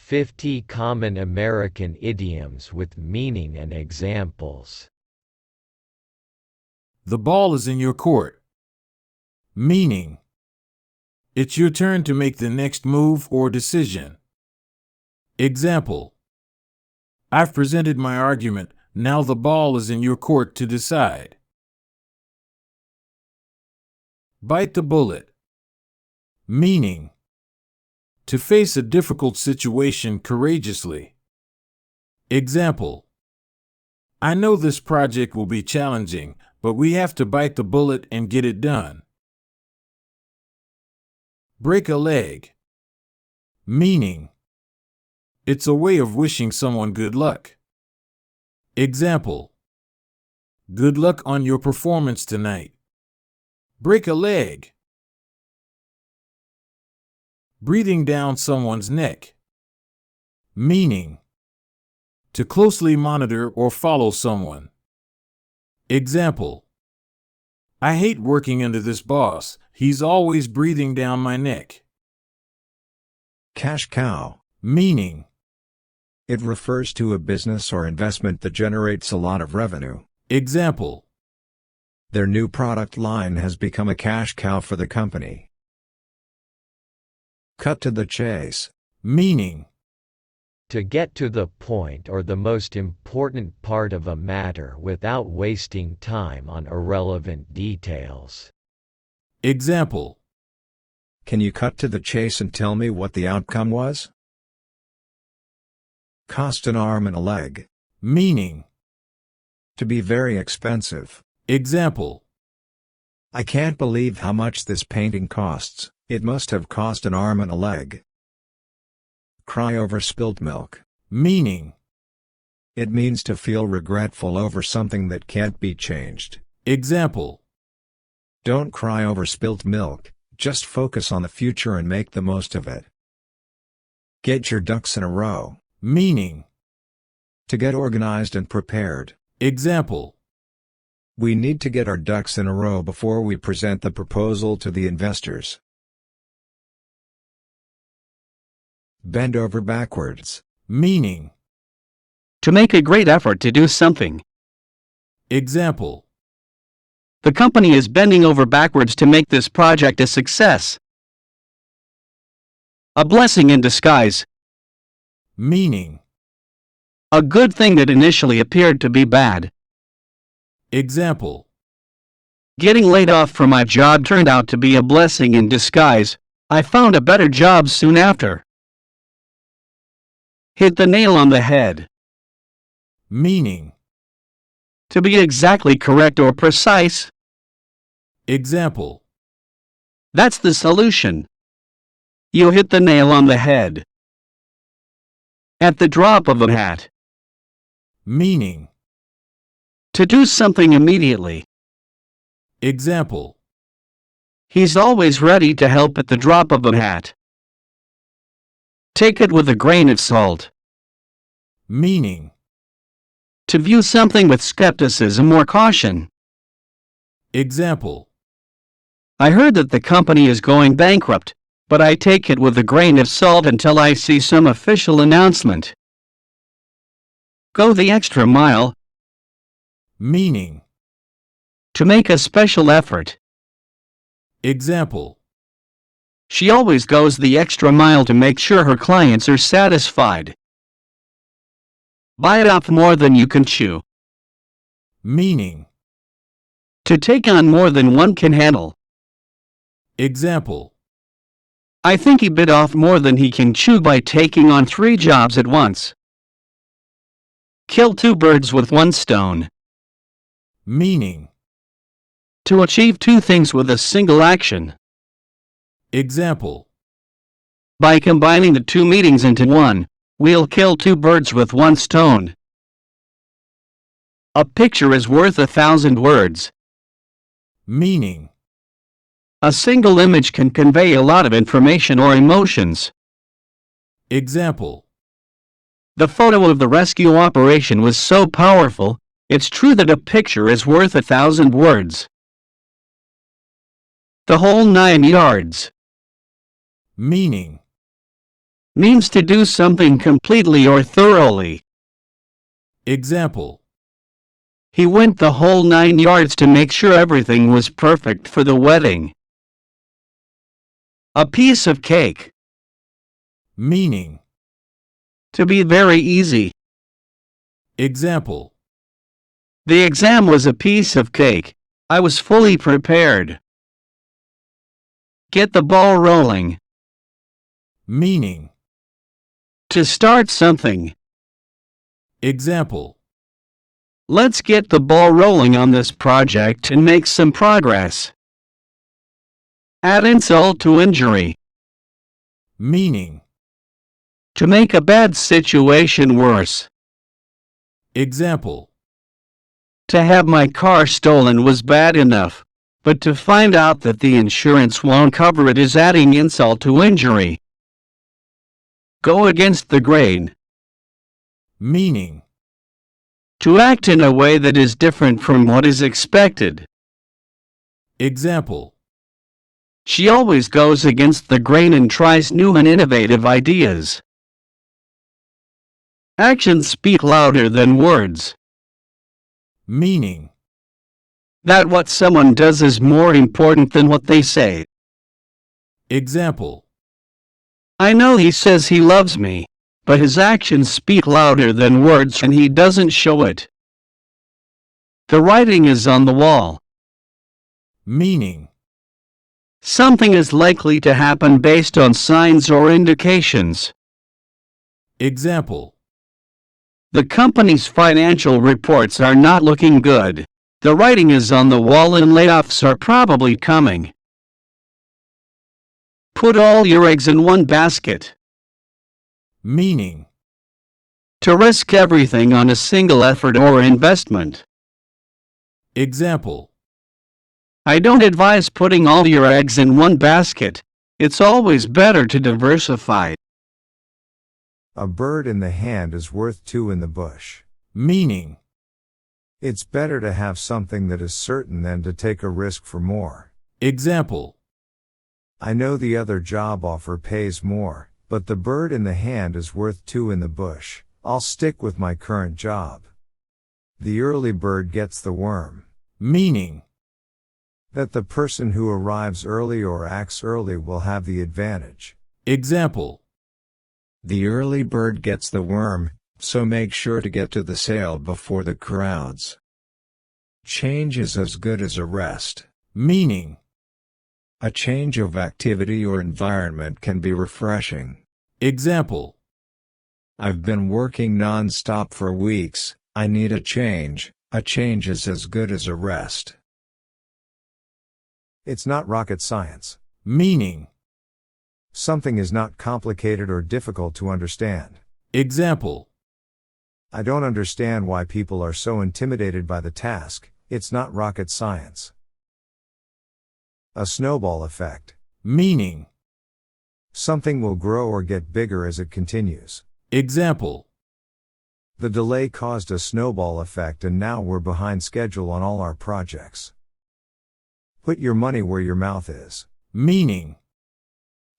50 common American idioms with meaning and examples. The ball is in your court. Meaning, it's your turn to make the next move or decision. Example, I've presented my argument, now the ball is in your court to decide. Bite the bullet. Meaning, to face a difficult situation courageously. Example, I know this project will be challenging, but we have to bite the bullet and get it done. Break a leg. Meaning, it's a way of wishing someone good luck. Example, good luck on your performance tonight. Break a leg. Breathing down someone's neck. Meaning, to closely monitor or follow someone. Example, I hate working under this boss. He's always breathing down my neck. Cash cow. Meaning, It refers to a business or investment that generates a lot of revenue. example, Their new product line has become a cash cow for the company. Cut to the chase. meaning, To get to the point or the most important part of a matter without wasting time on irrelevant details. example, Can you cut to the chase and tell me what the outcome was? Cost an arm and a leg. meaning, To be very expensive. example, I can't believe how much this painting costs. It must have cost an arm and a leg. Cry over spilt milk. meaning, It means to feel regretful over something that can't be changed. example, Don't cry over spilt milk, just focus on the future and make the most of it. Get your ducks in a row. meaning, To get organized and prepared. example, We need to get our ducks in a row before we present the proposal to the investors. Bend over backwards. meaning, To make a great effort to do something. example, The company is bending over backwards to make this project a success. A blessing in disguise. meaning, A good thing that initially appeared to be bad. example, Getting laid off from my job turned out to be a blessing in disguise. I found a better job soon after. Hit the nail on the head. meaning, To be exactly correct or precise. example, That's the solution. You hit the nail on the head. At the drop of a hat. meaning, To do something immediately. example, He's always ready to help at the drop of a hat. Take it with a grain of salt. meaning, To view something with skepticism or caution. example, I heard that the company is going bankrupt, but I take it with a grain of salt until I see some official announcement. Go the extra mile. meaning, To make a special effort. example, She always goes the extra mile to make sure her clients are satisfied. Bite off more than you can chew. meaning, To take on more than one can handle. example, I think he bit off more than he can chew by taking on 3 jobs at once. Kill 2 birds with 1 stone. meaning, To achieve 2 things with a single action. example, By combining the 2 meetings into one, we'll kill 2 birds with 1 stone. A picture is worth 1,000 words. meaning, A single image can convey a lot of information or emotions. example, The photo of the rescue operation was so powerful, it's true that a picture is worth 1,000 words. The whole 9 yards. meaning, means to do something completely or thoroughly. Example: He went the whole 9 yards to make sure everything was perfect for the wedding. A piece of cake. meaning. To be very easy. Example: The exam was a piece of cake. I was fully prepared. Get the ball rolling. meaning. To start something. Example: Let's get the ball rolling on this project and make some progress. Add insult to injury. meaning. To make a bad situation worse. Example: To have my car stolen was bad enough, but to find out that the insurance won't cover it is adding insult to injury. Go against the grain. meaning. To act in a way that is different from what is expected. Example: She always goes against the grain and tries new and innovative ideas. Actions speak louder than words. meaning. That what someone does is more important than what they say. Example: I know he says he loves me, but his actions speak louder than words and he doesn't show it. The writing is on the wall. meaning. Something is likely to happen based on signs or indications. Example: The company's financial reports are not looking good. The writing is on the wall and layoffs are probably coming. Put all your eggs in one basket. meaning. To risk everything on a single effort or investment. Example: I don't advise putting all your eggs in one basket. It's always better to diversify. A bird in the hand is worth two in the bush. meaning. It's better to have something that is certain than to take a risk for more. Example: I know the other job offer pays more, but the bird in the hand is worth two in the bush. I'll stick with my current job. The early bird gets the worm. meaning. That the person who arrives early or acts early will have the advantage. Example: The early bird gets the worm, so make sure to get to the sale before the crowds. Change is as good as a rest. meaning. A change of activity or environment can be refreshing. Example: I've been working non-stop for weeks, I need a change. A change is as good as a rest. It's not rocket science. meaning. Something is not complicated or difficult to understand. Example: I don't understand why people are so intimidated by the task. It's not rocket science. A snowball effect. meaning. Something will grow or get bigger as it continues. Example: The delay caused a snowball effect and now we're behind schedule on all our projects. Put your money where your mouth is. meaning.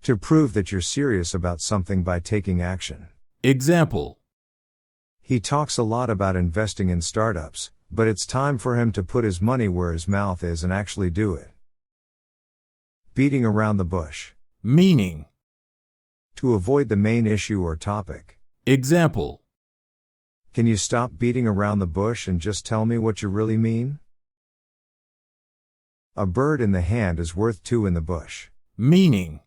To prove that you're serious about something by taking action. Example: He talks a lot about investing in startups, but it's time for him to put his money where his mouth is and actually do it. Beating around the bush. meaning. To avoid the main issue or topic. Example: Can you stop beating around the bush and just tell me what you really mean? A bird in the hand is worth two in the bush. meaning.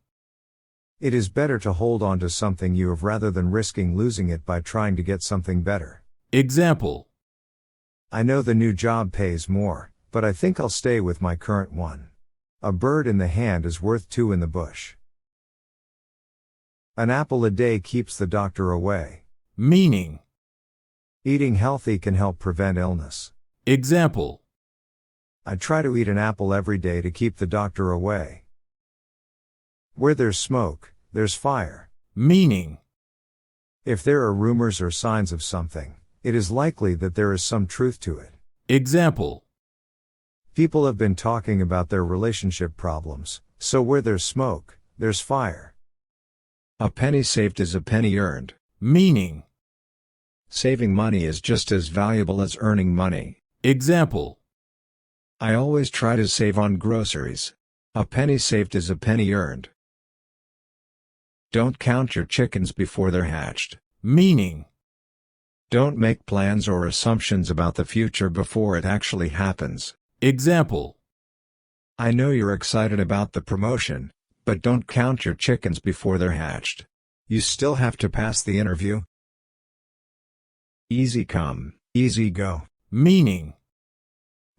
It is better to hold on to something you have rather than risking losing it by trying to get something better. Example: I know the new job pays more, but I think I'll stay with my current one. A bird in the hand is worth two in the bush. An apple a day keeps the doctor away. meaning. Eating healthy can help prevent illness. Example: I try to eat an apple every day to keep the doctor away. Where there's smoke, there's fire. meaning. If there are rumors or signs of something, it is likely that there is some truth to it. Example: People have been talking about their relationship problems, so where there's smoke, there's fire. A penny saved is a penny earned. Meaning. Saving money is just as valuable as earning money. Example. I always try to save on groceries. A penny saved is a penny earned. Don't count your chickens before they're hatched. Meaning. Don't make plans or assumptions about the future before it actually happens. Example. I know you're excited about the promotion, but don't count your chickens before they're hatched. You still have to pass the interview. Easy come, easy go. Meaning.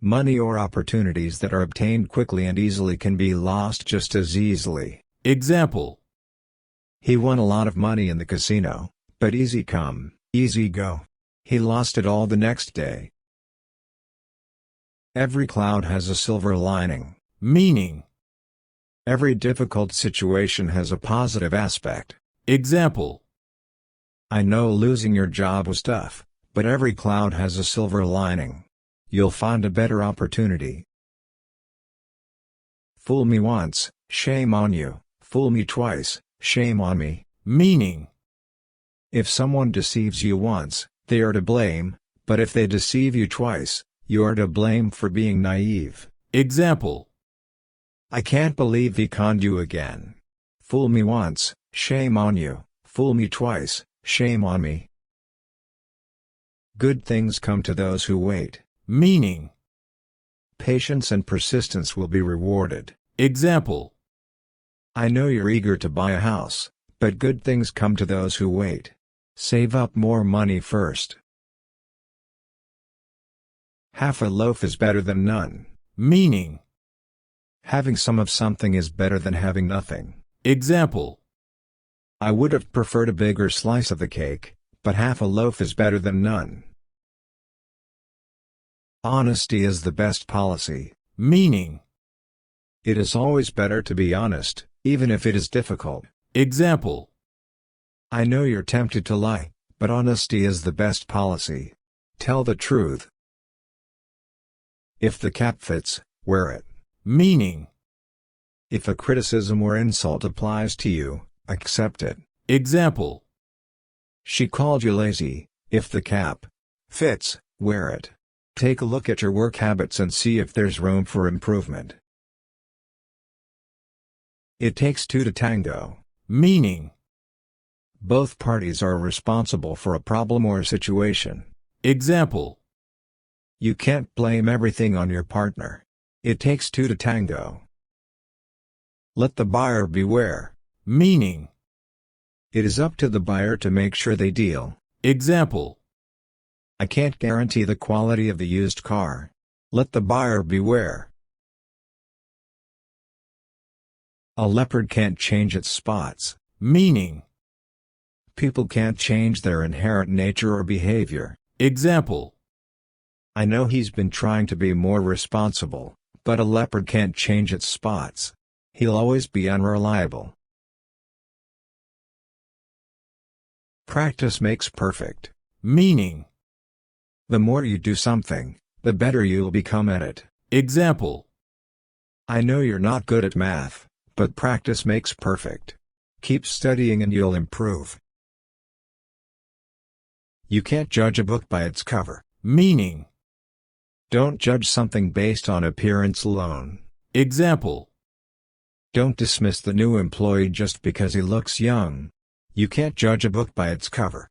Money or opportunities that are obtained quickly and easily can be lost just as easily. Example. He won a lot of money in the casino, but easy come, easy go. He lost it all the next day. Every cloud has a silver lining. Meaning. Every difficult situation has a positive aspect. Example. I know losing your job was tough, but every cloud has a silver lining. You'll find a better opportunity. Fool me once, shame on you. Fool me twice, shame on me. Meaning. If someone deceives you once, they are to blame, but if they deceive you twice, you are to blame for being naive. Example. I can't believe he conned you again. Fool me once, shame on you. Fool me twice, shame on me. Good things come to those who wait. Meaning. Patience and persistence will be rewarded. Example. I know you're eager to buy a house, but good things come to those who wait. Save up more money first. Half a loaf is better than none. Meaning. Having some of something is better than having nothing. Example. I would have preferred a bigger slice of the cake, but half a loaf is better than none. Honesty is the best policy. Meaning. It is always better to be honest, even if it is difficult. Example. I know you're tempted to lie, but honesty is the best policy. Tell the truth. If the cap fits, wear it. Meaning. If a criticism or insult applies to you, accept it. Example. She called you lazy. If the cap fits, wear it. Take a look at your work habits and see if there's room for improvement. It takes two to tango. Meaning. Both parties are responsible for a problem or situation. Example. You can't blame everything on your partner. It takes two to tango. Let the buyer beware. Meaning. It is up to the buyer to make sure they deal. Example. I can't guarantee the quality of the used car. Let the buyer beware. A leopard can't change its spots. Meaning. People can't change their inherent nature or behavior. Example. I know he's been trying to be more responsible, but a leopard can't change its spots. He'll always be unreliable. Practice makes perfect. Meaning. The more you do something, the better you'll become at it. Example. I know you're not good at math, but practice makes perfect. Keep studying and you'll improve. You can't judge a book by its cover. Meaning. Don't judge something based on appearance alone. Example. Don't dismiss the new employee just because he looks young. You can't judge a book by its cover.